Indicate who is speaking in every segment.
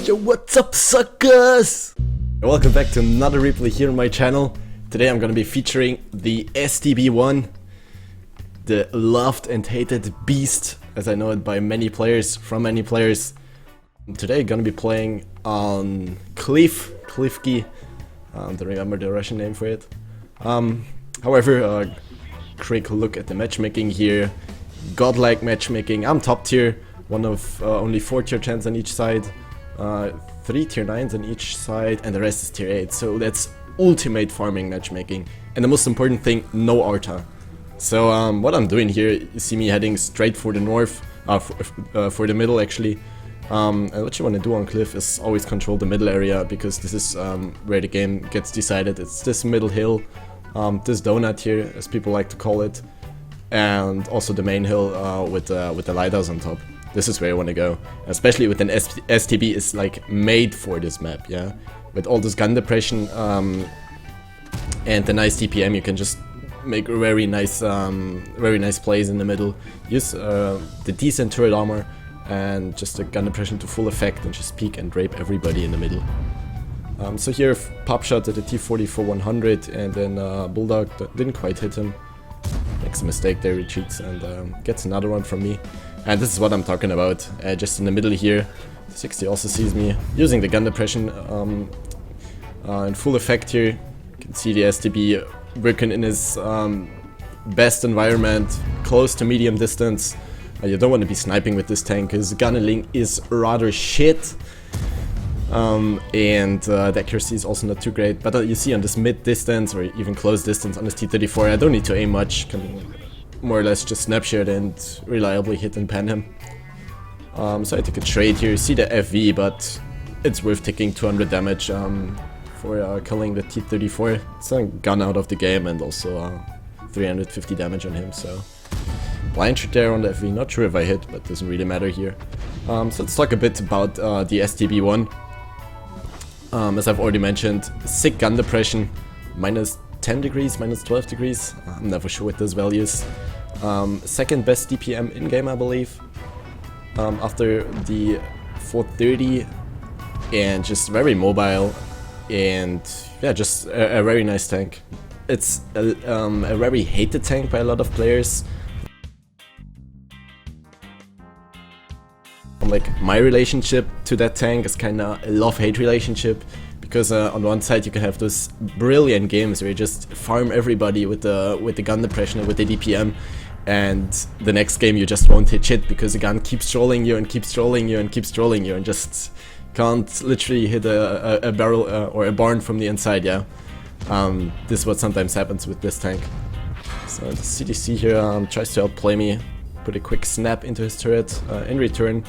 Speaker 1: Yo, what's up, suckers? Welcome back to another replay here on my channel. Today I'm gonna be featuring the STB-1, the loved and hated beast, as I know it by many players, from many players. Today I'm gonna be playing on Klifki. Don't remember the Russian name for it. However, quick look at the matchmaking here. Godlike matchmaking. I'm top tier, one of only 4 tier 10s on each side, 3 tier 9s on each side, and the rest is tier 8. So that's ultimate farming matchmaking. And the most important thing, no Arta. So what I'm doing here, you see me heading straight for the north, for the middle actually. And what you want to do on Cliff is always control the middle area, because this is where the game gets decided. It's this middle hill, this donut here, as people like to call it, and also the main hill with the lighthouse on top. This is where I want to go, especially with an STB is like made for this map, yeah. With all this gun depression and the nice DPM, you can just make very nice plays in the middle. Use the decent turret armor and just the gun depression to full effect, and just peek and rape everybody in the middle. So here, pop shot at the T-44-100, and then Bulldog didn't quite hit him. Makes a mistake there, retreats, and gets another one from me. And this is what I'm talking about, just in the middle here. The 60 also sees me using the gun depression in full effect here. You can see the STB working in his best environment, close to medium distance. You don't want to be sniping with this tank, because gunneling is rather shit. And the accuracy is also not too great, but you see on this mid distance or even close distance on this T-34, I don't need to aim much, can more or less just snapshot and reliably hit and pan him. So I take a trade here, see the FV, but it's worth taking 200 damage for killing the T-34. It's a gun out of the game, and also 350 damage on him, so blind shot there on the FV, not sure if I hit, but doesn't really matter here. So let's talk a bit about the STB-1. As I've already mentioned, sick gun depression, minus 10 degrees, minus 12 degrees, I'm never sure with those values. Second best DPM in-game, I believe, after the 430, and just very mobile, and yeah, just a very nice tank. It's a very hated tank by a lot of players. Like, my relationship to that tank is kinda a love-hate relationship, because on one side you can have those brilliant games where you just farm everybody with the gun depression and with the DPM, and the next game you just won't hit shit because the gun keeps trolling you and keeps trolling you and keeps trolling you, and just can't literally hit a barrel or a barn from the inside, yeah. This is what sometimes happens with this tank. So the CDC here tries to outplay me, put a quick snap into his turret. In return,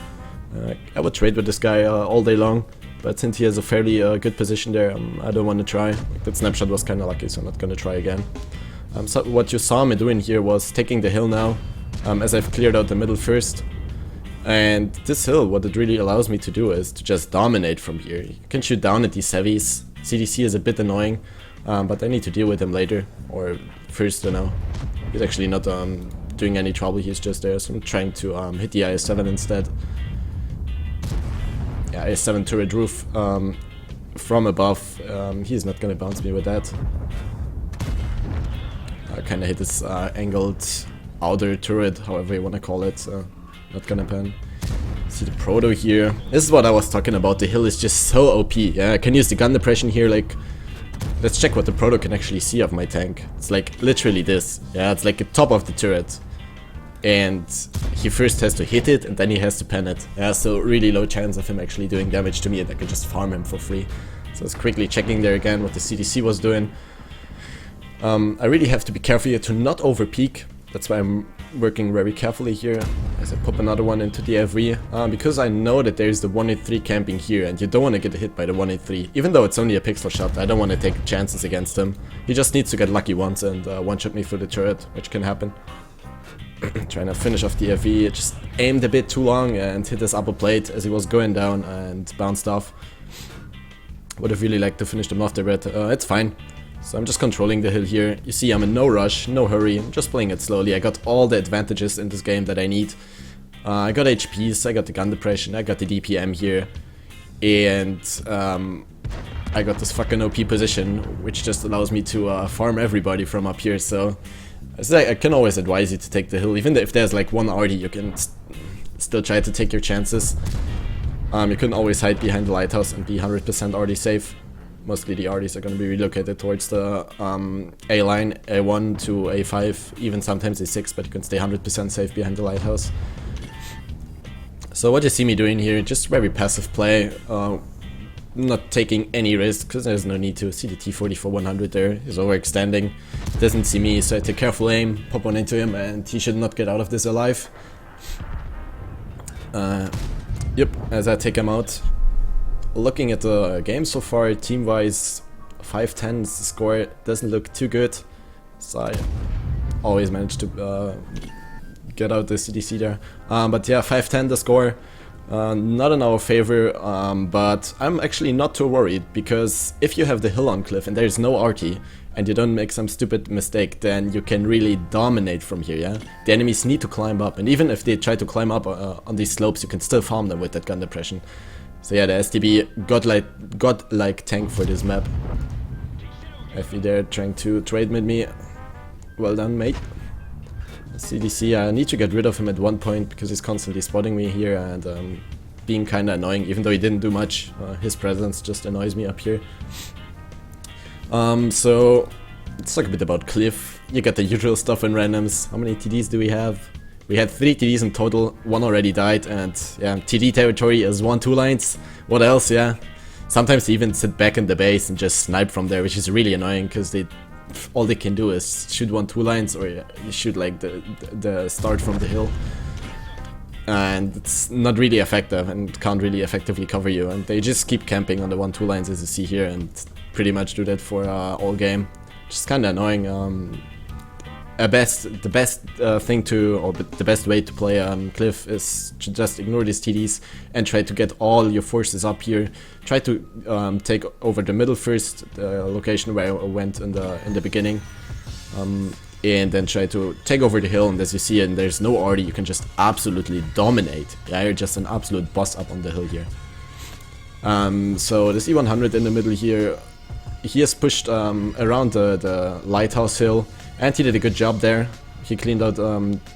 Speaker 1: I would trade with this guy all day long, but since he has a fairly good position there, I don't want to try. Like, that snapshot was kind of lucky, so I'm not going to try again. So what you saw me doing here was taking the hill now, as I've cleared out the middle first. And this hill, what it really allows me to do is to just dominate from here. You can shoot down at these heavies. CDC is a bit annoying, but I need to deal with him later, or first, you know. He's actually not doing any trouble, he's just there, so I'm trying to hit the IS-7 instead. Yeah, IS-7 turret roof from above. He's not gonna bounce me with that. I kinda hit this angled outer turret, however you wanna call it, so not gonna pan. See the proto here. This is what I was talking about, the hill is just so OP. Yeah, I can use the gun depression here, like, let's check what the proto can actually see of my tank. It's like literally this. Yeah, it's like the top of the turret. And he first has to hit it, and then he has to pan it. Yeah, so really low chance of him actually doing damage to me, and I can just farm him for free. So I was quickly checking there again what the CDC was doing. I really have to be careful here to not over peak. That's why I'm working very carefully here, as I pop another one into the FV, because I know that there's the 183 camping here, and you don't want to get hit by the 183. Even though it's only a pixel shot, I don't want to take chances against him. He just needs to get lucky once and one-shot me through the turret, which can happen. Trying to finish off the FV, just aimed a bit too long and hit his upper plate as he was going down and bounced off. Would have really liked to finish them off there, but it's fine. So I'm just controlling the hill here. You see, I'm in no rush, no hurry, I'm just playing it slowly. I got all the advantages in this game that I need. I got HPs, I got the gun depression, I got the DPM here. and I got this fucking OP position, which just allows me to farm everybody from up here. So I can always advise you to take the hill, even if there's like one RD, you can still try to take your chances. You can always hide behind the lighthouse and be 100% RD safe. Mostly the RDs are going to be relocated towards the A line, A1 to A5, even sometimes A6, but you can stay 100% safe behind the lighthouse. So what you see me doing here, just very passive play, not taking any risk, because there's no need to. See the T-40 for 100 there, he's overextending, doesn't see me, so I take careful aim, pop one into him, and he should not get out of this alive. Yep, as I take him out. Looking at the game so far, team-wise, 5-10 is the score, doesn't look too good, so I always manage to get out the CDC there. But yeah, 5-10 the score, not in our favor, but I'm actually not too worried, because if you have the hill on cliff and there's no RT, and you don't make some stupid mistake, then you can really dominate from here, yeah? The enemies need to climb up, and even if they try to climb up on these slopes, you can still farm them with that gun depression. So yeah, the STB godlike tank for this map. FE there trying to trade mid me. Well done, mate. CDC, I need to get rid of him at one point because he's constantly spotting me here and being kinda annoying, even though he didn't do much. His presence just annoys me up here. So let's talk a bit about Cliff. You got the usual stuff in randoms. How many TDs do we have? We had 3 TDs in total, 1 already died, and yeah, TD territory is 1-2 lines. What else, yeah? Sometimes they even sit back in the base and just snipe from there, which is really annoying, because all they can do is shoot 1-2 lines, or you shoot like the start from the hill. And it's not really effective, and can't really effectively cover you, and they just keep camping on the 1-2 lines as you see here, and pretty much do that for all game. Just kinda annoying. The best thing to, or the best way to play Cliff is to just ignore these TDs and try to get all your forces up here. Try to take over the middle first, the location where I went in the beginning, and then try to take over the hill. And as you see, and there's no RD, you can just absolutely dominate. Yeah, you're just an absolute boss up on the hill here. So this E100 in the middle here, he has pushed around the lighthouse hill. And he did a good job there. He cleaned out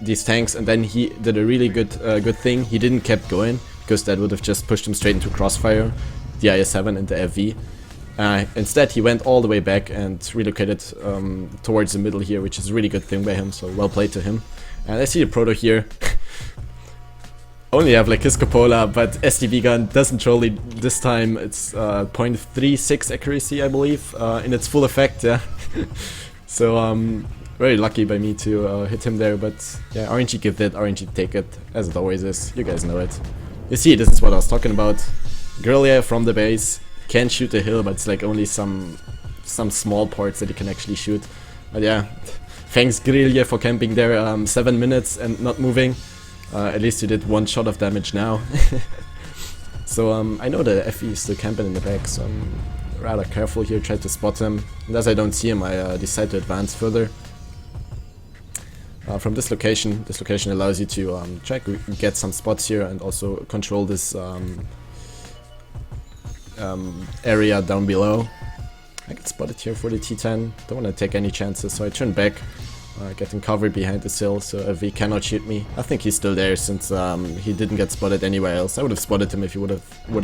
Speaker 1: these tanks, and then he did a really good thing. He didn't keep going, because that would have just pushed him straight into crossfire, the IS-7 and the FV. Instead, he went all the way back and relocated towards the middle here, which is a really good thing by him, so well played to him. And I see the Proto here. Only have like his cupola, but STB gun doesn't troll this time. It's 0.36 accuracy, I believe, in its full effect, yeah. So very lucky by me to hit him there, but yeah, RNG give it, RNG take it, as it always is. You guys know it. You see, this is what I was talking about. Guerrilla from the base, can shoot the hill, but it's like only some small parts that you can actually shoot. But yeah, thanks Guerrilla for camping there 7 minutes and not moving. At least you did 1 shot of damage now. So I know the FE is still camping in the back, so I'm rather careful here, try to spot him. And as I don't see him, I decide to advance further. From this location allows you to try to get some spots here and also control this area down below. I get spotted here for the T10, don't want to take any chances, so I turn back, getting covered behind this hill, so he cannot shoot me. I think he's still there since he didn't get spotted anywhere else. I would have spotted him if he would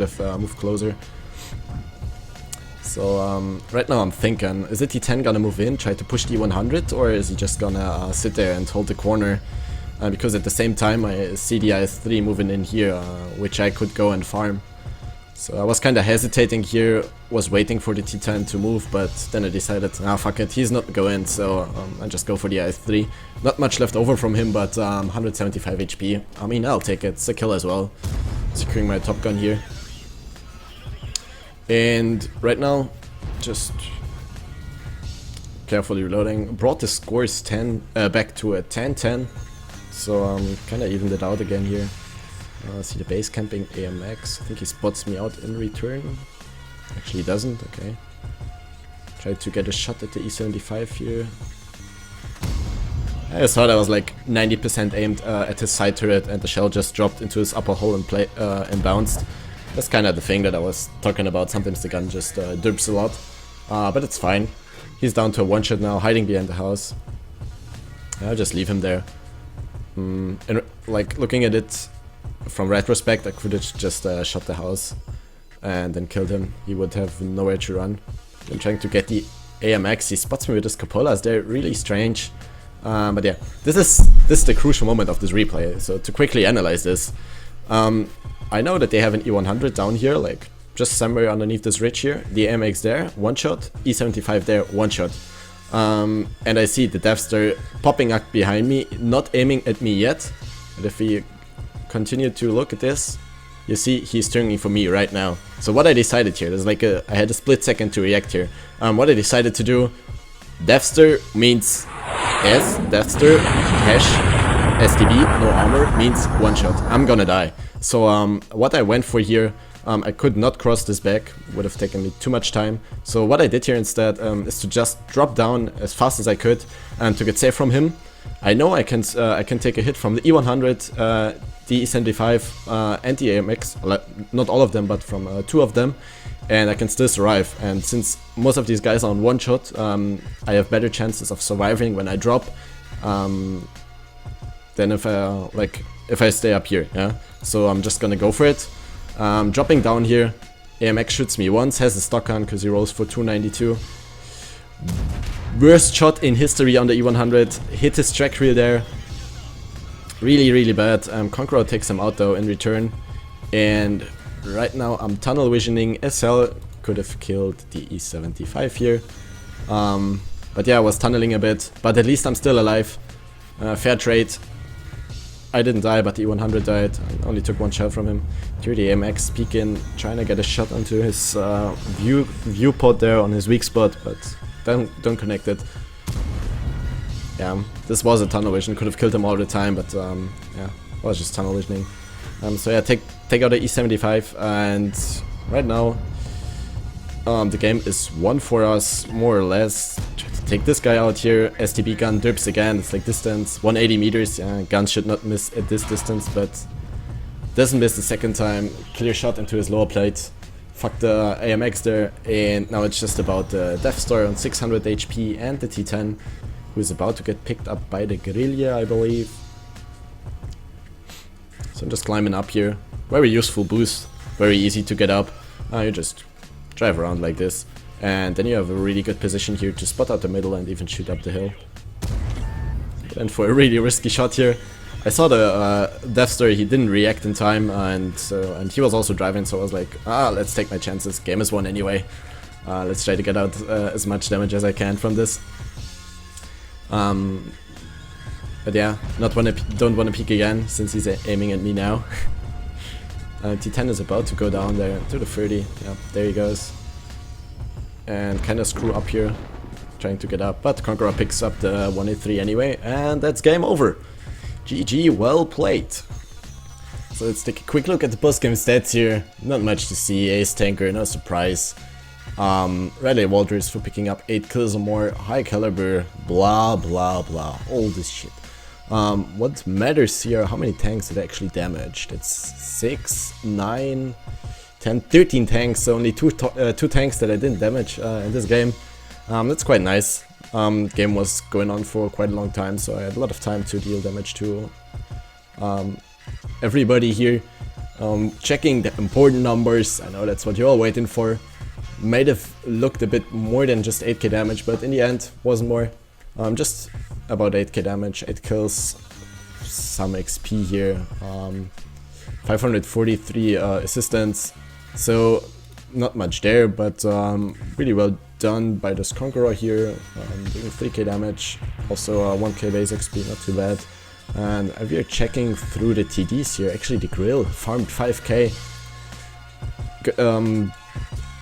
Speaker 1: have moved closer. So right now I'm thinking, is the T10 gonna move in, try to push the 100, or is he just gonna sit there and hold the corner? Because at the same time I see the IS-3 moving in here, which I could go and farm. So I was kinda hesitating here, was waiting for the T10 to move, but then I decided, ah fuck it, he's not going, so I just go for the IS-3. Not much left over from him, but 175 HP. I mean, I'll take it, it's a kill as well. Securing my top gun here. And right now, just carefully reloading. Brought the scores back to a 10-10, so kind of evened it out again here. See the base camping AMX. I think he spots me out in return. Actually, he doesn't. Okay. Tried to get a shot at the E75 here. I just thought I was like 90% aimed at his side turret, and the shell just dropped into his upper hull and bounced. That's kind of the thing that I was talking about. Sometimes the gun just derps a lot, but it's fine. He's down to a one-shot now, hiding behind the house. I'll just leave him there. And like looking at it from retrospect, I could have just shot the house and then killed him. He would have nowhere to run. I'm trying to get the AMX. He spots me with his cupolas. They're really strange. But yeah, this is the crucial moment of this replay. So to quickly analyze this, I know that they have an E100 down here, like just somewhere underneath this ridge here. The AMX there, one shot. E75 there, one shot. And I see the Death Star popping up behind me, not aiming at me yet. But if we continue to look at this, you see he's turning for me right now. So what I decided here, there's like I had a split second to react here. What I decided to do, Death Star means S, Death Star, hash, STB, no armor, means one shot. I'm gonna die. So what I went for here, I could not cross this back, would have taken me too much time. So what I did here instead is to just drop down as fast as I could and to get safe from him. I know I can take a hit from the E100, the E75 and the AMX, not all of them but from two of them, and I can still survive. And since most of these guys are on one shot, I have better chances of surviving when I drop than if I stay up here. Yeah, so I'm just gonna go for it. Dropping down here, AMX shoots me once, has a stock gun because he rolls for 292. Worst shot in history on the E100, hit his track reel there. Really bad. Conqueror takes him out though in return. And right now I'm tunnel visioning as hell. Could have killed the E75 here. But yeah, I was tunneling a bit, but at least I'm still alive. Fair trade. I didn't die, but the E100 died. I only took one shell from him. Here the AMX peek in, trying to get a shot onto his viewport there on his weak spot, but don't connect it. Yeah, this was a tunnel vision. Could have killed him all the time, but yeah, I was just tunnel visioning. So yeah, take out the E75, and right now the game is won for us, more or less. Try to take this guy out here. STB gun derps again. It's like distance 180 meters. Yeah, gun should not miss at this distance, but doesn't miss the second time. Clear shot into his lower plate. Fuck the AMX there, and now it's just about the Death Star on 600 HP and the T10, who is about to get picked up by the Guerrilla, I believe. So I'm just climbing up here. Very useful boost, very easy to get up. You just drive around like this, and then you have a really good position here to spot out the middle and even shoot up the hill. And for a really risky shot here, I saw the Death Star, he didn't react in time, and he was also driving, so I was like, let's take my chances, game is won anyway. Let's try to get out as much damage as I can from this. But yeah, don't wanna peek again, since he's aiming at me now. T10 is about to go down there to the 30, yeah, there he goes. And kinda screw up here, trying to get up, but Conqueror picks up the 183 anyway, and that's game over. GG, well played. So let's take a quick look at the post-game stats here. Not much to see, ace tanker, no surprise. Rally Walters for picking up 8 kills or more, high caliber, blah blah blah, all this shit. What matters here, how many tanks did I actually damaged? It's 6, 9, 10, 13 tanks, so only two tanks that I didn't damage in this game. That's quite nice. Game was going on for quite a long time, so I had a lot of time to deal damage to everybody here. Checking the important numbers, I know that's what you're all waiting for. Might have looked a bit more than just 8k damage, but in the end wasn't more. Just about 8k damage, 8 kills, some XP here, 543 assistance, so not much there, but really well done by this Conqueror here, doing 3k damage, also 1k base XP, not too bad. And we are checking through the TDs here, actually the Grill farmed 5k.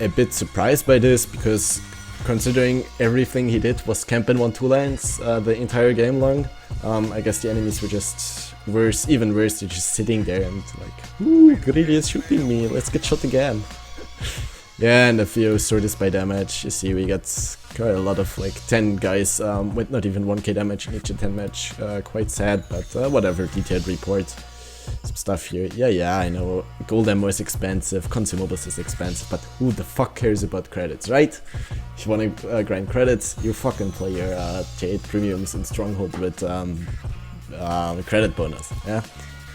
Speaker 1: A bit surprised by this, because considering everything he did was camp in 1-2 lines the entire game long, I guess the enemies were just worse, even worse, they're just sitting there and like, ooh, Guerrilla is shooting me, let's get shot again. Yeah, and if you sort this by damage, you see we got quite a lot of like 10 guys with not even 1k damage in each 10 match, quite sad, but whatever, detailed report. some stuff here. Yeah, I know gold ammo is expensive, consumables is expensive, but who the fuck cares about credits, right? If you want to grind credits, you fucking play your J8 premiums in Stronghold with credit bonus, yeah?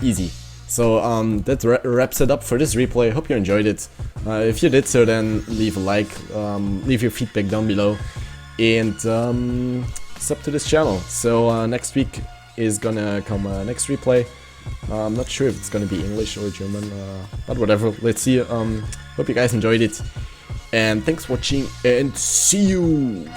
Speaker 1: Easy. So that wraps it up for this replay. Hope you enjoyed it. If you did so, then leave a like, leave your feedback down below, and sub to this channel. So next week is gonna come next replay. I'm not sure if it's gonna be English or German, but whatever, let's see. Hope you guys enjoyed it, and thanks for watching, and see you!